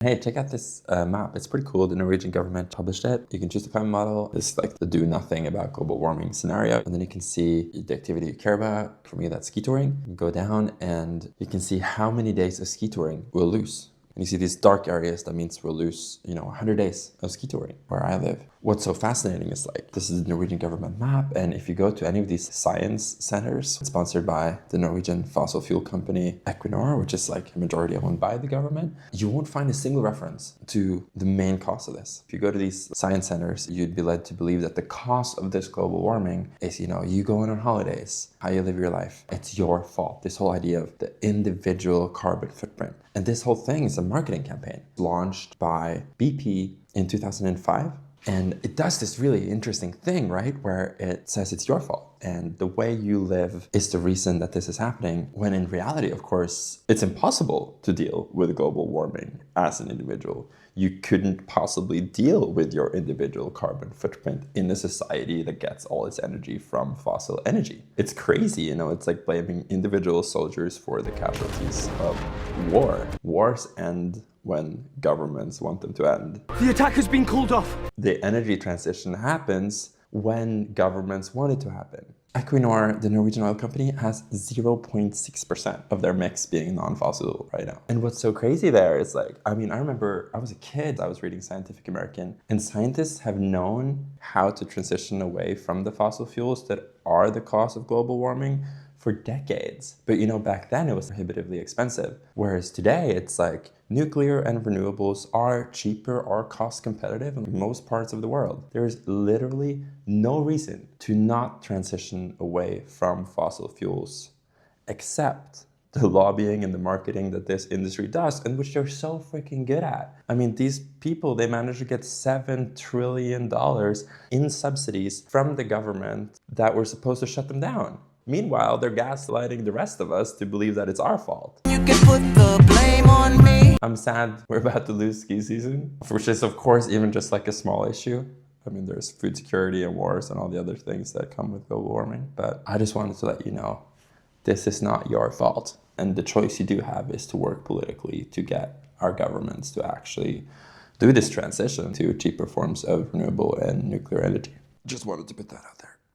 Hey, check out this map. It's pretty cool. The Norwegian government published it. You can choose the climate model. It's like the do nothing about global warming scenario. And then you can see the activity you care about. For me, that's ski touring. You go down and you can see how many days of ski touring we'll lose. And you see these dark areas, that means we'll lose, 100 days of ski touring where I live. What's so fascinating is this is the Norwegian government map. And if you go to any of these science centers, it's sponsored by the Norwegian fossil fuel company Equinor, which is a majority owned by the government, you won't find a single reference to the main cause of this. If you go to these science centers, you'd be led to believe that the cause of this global warming is, you going on holidays, how you live your life. It's your fault. This whole idea of the individual carbon footprint. And this whole thing is a marketing campaign launched by BP in 2005. And it does this really interesting thing, right? Where it says it's your fault. And the way you live is the reason that this is happening. When in reality, of course, it's impossible to deal with global warming as an individual. You couldn't possibly deal with your individual carbon footprint in a society that gets all its energy from fossil energy. It's crazy, it's like blaming individual soldiers for the casualties of war. Wars end when governments want them to end. The attack has been called off. The energy transition happens when governments want it to happen. Equinor, the Norwegian oil company, has 0.6% of their mix being non-fossil right now. And what's so crazy there is I remember I was a kid, I was reading Scientific American, and scientists have known how to transition away from the fossil fuels that are the cause of global warming for decades. But back then it was prohibitively expensive. Whereas today it's nuclear and renewables are cheaper or cost competitive in most parts of the world. There's literally no reason to not transition away from fossil fuels, except the lobbying and the marketing that this industry does, and which they're so freaking good at. These people, they managed to get $7 trillion in subsidies from the government that were supposed to shut them down. Meanwhile, they're gaslighting the rest of us to believe that it's our fault. You can put the blame on me. I'm sad we're about to lose ski season, which is, of course, even just a small issue. There's food security and wars and all the other things that come with global warming. But I just wanted to let you know, this is not your fault. And the choice you do have is to work politically to get our governments to actually do this transition to cheaper forms of renewable and nuclear energy. Just wanted to put that out there.